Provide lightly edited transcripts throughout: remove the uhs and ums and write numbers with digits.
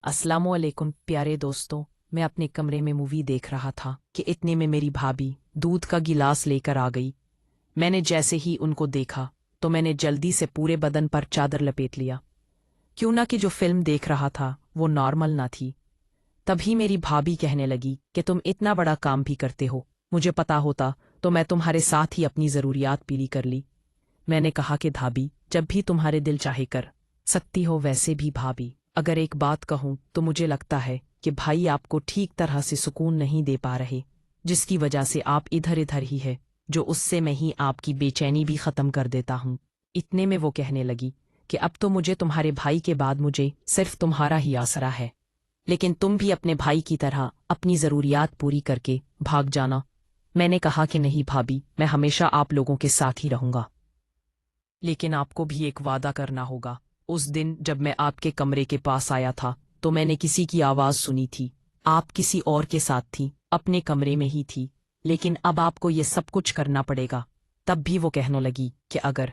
अस्सलामुअलैकुम प्यारे दोस्तों। मैं अपने कमरे में मूवी देख रहा था कि इतने में मेरी भाभी दूध का गिलास लेकर आ गई। मैंने जैसे ही उनको देखा तो मैंने जल्दी से पूरे बदन पर चादर लपेट लिया, क्यों ना कि जो फिल्म देख रहा था वो नॉर्मल ना थी। तभी मेरी भाभी कहने लगी कि तुम इतना बड़ा काम भी करते हो, मुझे पता होता तो मैं तुम्हारे साथ ही अपनी ज़रूरियात पूरी कर ली। मैंने कहा कि भाभी, जब भी तुम्हारे दिल चाहे कर सकती हो। वैसे भी भाभी, अगर एक बात कहूँ तो मुझे लगता है कि भाई आपको ठीक तरह से सुकून नहीं दे पा रहे, जिसकी वजह से आप इधर इधर ही है, जो उससे मैं ही आपकी बेचैनी भी ख़त्म कर देता हूँ। इतने में वो कहने लगी कि अब तो मुझे तुम्हारे भाई के बाद मुझे सिर्फ तुम्हारा ही आसरा है, लेकिन तुम भी अपने भाई की तरह अपनी ज़रूरियात पूरी करके भाग जाना। मैंने कहा कि नहीं भाभी, मैं हमेशा आप लोगों के साथ ही रहूँगा, लेकिन आपको भी एक वादा करना होगा। उस दिन जब मैं आपके कमरे के पास आया था तो मैंने किसी की आवाज़ सुनी थी। आप किसी और के साथ थी, अपने कमरे में ही थी, लेकिन अब आपको ये सब कुछ करना पड़ेगा। तब भी वो कहने लगी कि अगर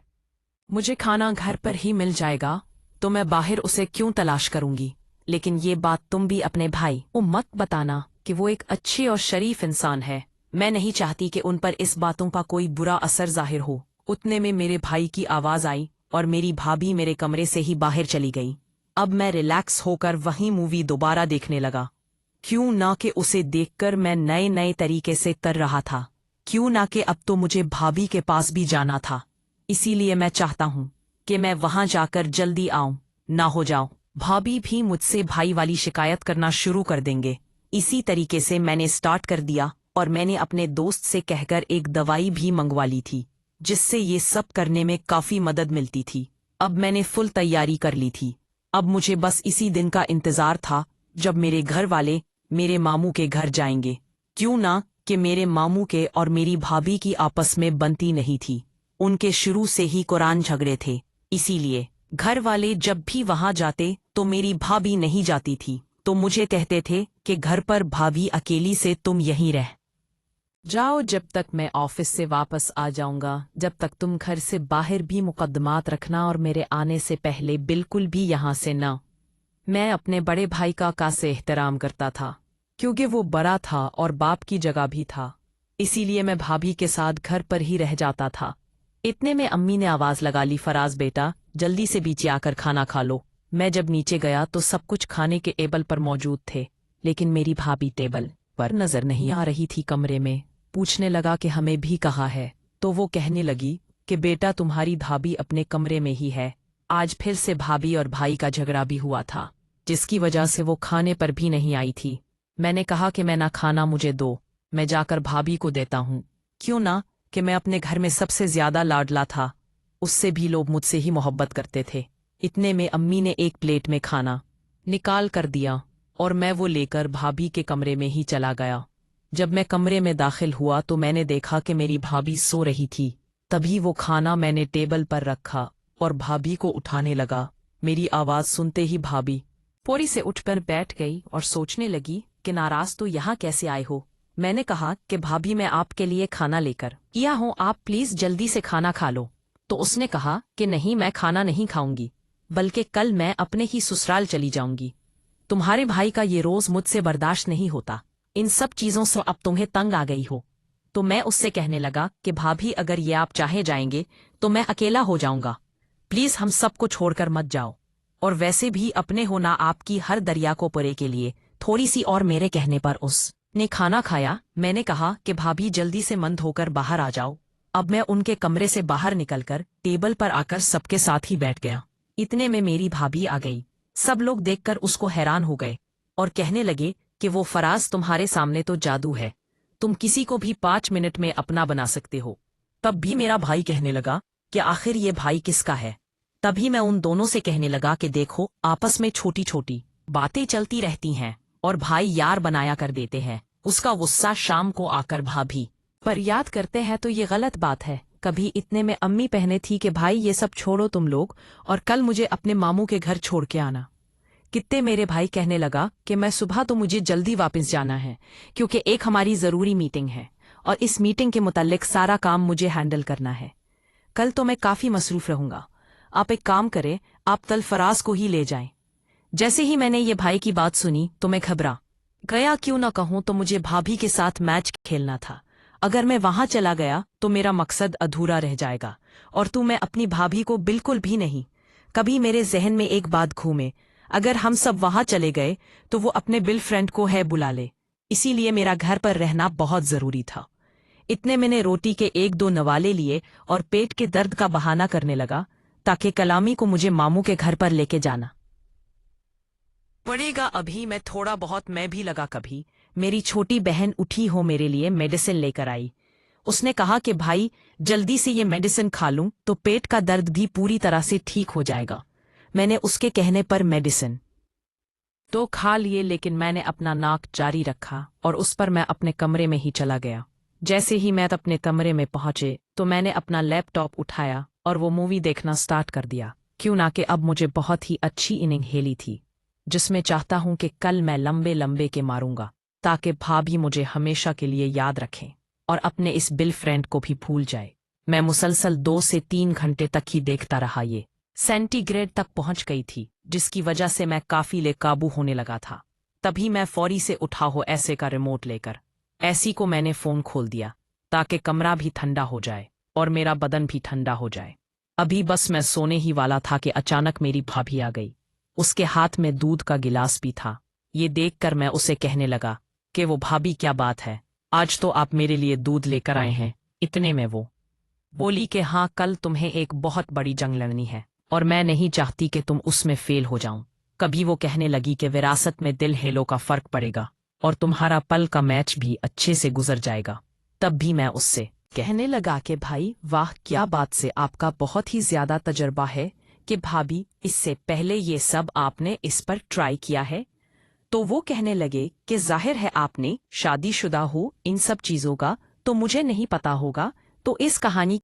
मुझे खाना घर पर ही मिल जाएगा तो मैं बाहर उसे क्यों तलाश करूंगी। लेकिन ये बात तुम भी अपने भाई को मत बताना कि वो एक अच्छे और शरीफ इंसान है। मैं नहीं चाहती कि उन पर इस बातों का कोई बुरा असर जाहिर हो। उतने में मेरे भाई की आवाज़ आई और मेरी भाभी मेरे कमरे से ही बाहर चली गई। अब मैं रिलैक्स होकर वही मूवी दोबारा देखने लगा, क्यों ना कि उसे देखकर मैं नए नए तरीके से तर रहा था, क्यों ना कि अब तो मुझे भाभी के पास भी जाना था। इसीलिए मैं चाहता हूँ कि मैं वहां जाकर जल्दी आऊं, ना हो जाऊं भाभी भी मुझसे भाई वाली शिकायत करना शुरू कर देंगे। इसी तरीके से मैंने स्टार्ट कर दिया और मैंने अपने दोस्त से कहकर एक दवाई भी मंगवा ली थी, जिससे ये सब करने में काफी मदद मिलती थी। अब मैंने फुल तैयारी कर ली थी। अब मुझे बस इसी दिन का इंतजार था जब मेरे घर वाले मेरे मामू के घर जाएंगे, क्यों ना कि मेरे मामू के और मेरी भाभी की आपस में बनती नहीं थी। उनके शुरू से ही कुरान झगड़े थे, इसीलिए घर वाले जब भी वहां जाते तो मेरी भाभी नहीं जाती थी, तो मुझे कहते थे कि घर पर भाभी अकेली से तुम यहीं रह जाओ जब तक मैं ऑफिस से वापस आ जाऊंगा। जब तक तुम घर से बाहर भी मुकद्दमात रखना और मेरे आने से पहले बिल्कुल भी यहाँ से न। मैं अपने बड़े भाई का से एहतराम करता था, क्योंकि वो बड़ा था और बाप की जगह भी था। इसीलिए मैं भाभी के साथ घर पर ही रह जाता था। इतने में अम्मी ने आवाज़ लगा ली, फराज बेटा जल्दी से नीचे आकर खाना खा लो। मैं जब नीचे गया तो सब कुछ खाने के टेबल पर मौजूद थे, लेकिन मेरी भाभी टेबल पर नजर नहीं आ रही थी। कमरे में पूछने लगा कि हमें भी कहाँ है, तो वो कहने लगी कि बेटा तुम्हारी भाभी अपने कमरे में ही है। आज फिर से भाभी और भाई का झगड़ा भी हुआ था, जिसकी वजह से वो खाने पर भी नहीं आई थी। मैंने कहा कि मैं ना खाना मुझे दो, मैं जाकर भाभी को देता हूँ, क्यों ना कि मैं अपने घर में सबसे ज्यादा लाडला था। उससे भी लोग मुझसे ही मोहब्बत करते थे। इतने में अम्मी ने एक प्लेट में खाना निकाल कर दिया और मैं वो लेकर भाभी के कमरे में ही चला गया। जब मैं कमरे में दाखिल हुआ तो मैंने देखा कि मेरी भाभी सो रही थी। तभी वो खाना मैंने टेबल पर रखा और भाभी को उठाने लगा। मेरी आवाज़ सुनते ही भाभी फौरी से उठकर बैठ गई और सोचने लगी कि नाराज तो यहाँ कैसे आए हो। मैंने कहा कि भाभी मैं आपके लिए खाना लेकर आया हूँ, आप प्लीज़ जल्दी से खाना खा लो। तो उसने कहा कि नहीं, मैं खाना नहीं खाऊंगी, बल्कि कल मैं अपने ही ससुराल चली जाऊंगी। तुम्हारे भाई का ये रोज़ मुझसे बर्दाश्त नहीं होता। इन सब चीज़ों से अब तुम्हें तंग आ गई हो। तो मैं उससे कहने लगा कि भाभी अगर ये आप चाहे जाएंगे तो मैं अकेला हो जाऊंगा, प्लीज़ हम सबको छोड़कर मत जाओ। और वैसे भी अपने होना आपकी हर दरिया को परे के लिए थोड़ी सी। और मेरे कहने पर उसने खाना खाया। मैंने कहा कि भाभी जल्दी से मंद होकर बाहर आ जाओ। अब मैं उनके कमरे से बाहर निकलकर टेबल पर आकर सबके साथ ही बैठ गया। इतने में मेरी भाभी आ गई। सब लोग देखकर उसको हैरान हो गए और कहने लगे कि वो फराज तुम्हारे सामने तो जादू है, तुम किसी को भी 5 मिनट में अपना बना सकते हो। तब भी मेरा भाई कहने लगा कि आखिर ये भाई किसका है। तभी मैं उन दोनों से कहने लगा कि देखो, आपस में छोटी छोटी बातें चलती रहती हैं और भाई यार बनाया कर देते हैं। उसका गुस्सा शाम को आकर भाभी पर याद करते हैं तो ये गलत बात है। कभी इतने में अम्मी पहने थी कि भाई ये सब छोड़ो तुम लोग और कल मुझे अपने मामू के घर छोड़ के आना। कितने मेरे भाई कहने लगा कि मैं सुबह तो मुझे जल्दी वापस जाना है, क्योंकि एक हमारी ज़रूरी मीटिंग है और इस मीटिंग के मुतालिक सारा काम मुझे हैंडल करना है। कल तो मैं काफ़ी मसरूफ़ रहूँगा। आप एक काम करें, आप कल फराज को ही ले जाएं। जैसे ही मैंने ये भाई की बात सुनी तो मैं घबरा गया। क्यों ना कहूं तो मुझे भाभी के साथ मैच खेलना था। अगर मैं वहां चला गया तो मेरा मकसद अधूरा रह जाएगा। और तू, मैं अपनी भाभी को बिल्कुल भी नहीं। कभी मेरे जहन में एक बात घूमे, अगर हम सब वहां चले गए तो वो अपने बिल फ्रेंड को है बुला ले। इसीलिए मेरा घर पर रहना बहुत जरूरी था। इतने मैंने रोटी के एक दो नवाले लिए और पेट के दर्द का बहाना करने लगा ताकि कलामी को मुझे मामू के घर पर लेके जाना पड़ेगा। अभी मैं थोड़ा बहुत मैं भी लगा। कभी मेरी छोटी बहन उठी हो मेरे लिए मेडिसिन लेकर आई। उसने कहा कि भाई जल्दी से ये मेडिसिन खा लूं तो पेट का दर्द भी पूरी तरह से ठीक हो जाएगा। मैंने उसके कहने पर मेडिसिन तो खा लिए, लेकिन मैंने अपना नाक जारी रखा और उस पर मैं अपने कमरे में ही चला गया। जैसे ही मैं अपने कमरे में पहुंचे तो मैंने अपना लैपटॉप उठाया और वो मूवी देखना स्टार्ट कर दिया। क्यों ना कि अब मुझे बहुत ही अच्छी इनिंग खेली थी, जिसमें चाहता हूं कि कल मैं लंबे लंबे के मारूंगा ताकि भाभी मुझे हमेशा के लिए याद रखें और अपने इस बिल फ्रेंड को भी भूल जाए। मैं मुसलसल 2 से 3 घंटे तक ही देखता रहा। ये सेंटीग्रेड तक पहुंच गई थी, जिसकी वजह से मैं काफी बेकाबू होने लगा था। तभी मैं फौरी से उठा हो ऐसे का रिमोट लेकर ऐसी को मैंने फोन खोल दिया ताकि कमरा भी ठंडा हो जाए और मेरा बदन भी ठंडा हो जाए। अभी बस मैं सोने ही वाला था कि अचानक मेरी भाभी आ गई। उसके हाथ में दूध का गिलास भी था। ये देखकर मैं उसे कहने लगा कि वो भाभी क्या बात है, आज तो आप मेरे लिए दूध लेकर आए हैं। इतने में वो बोली कि हाँ, कल तुम्हें एक बहुत बड़ी जंग लड़नी है और मैं नहीं चाहती कि तुम उसमें फेल हो जाऊं। कभी वो कहने लगी कि विरासत में दिल हेलो का फर्क पड़ेगा और तुम्हारा पल का मैच भी अच्छे से गुजर जाएगा। तब भी मैं उससे कहने लगा कि भाई वाह, क्या बात से आपका बहुत ही ज्यादा तजर्बा है कि भाभी इससे पहले ये सब आपने इस पर ट्राई किया है। तो वो कहने लगे कि जाहिर है आपने शादीशुदा हो, इन सब चीजों का तो मुझे नहीं पता होगा। तो इस कहानी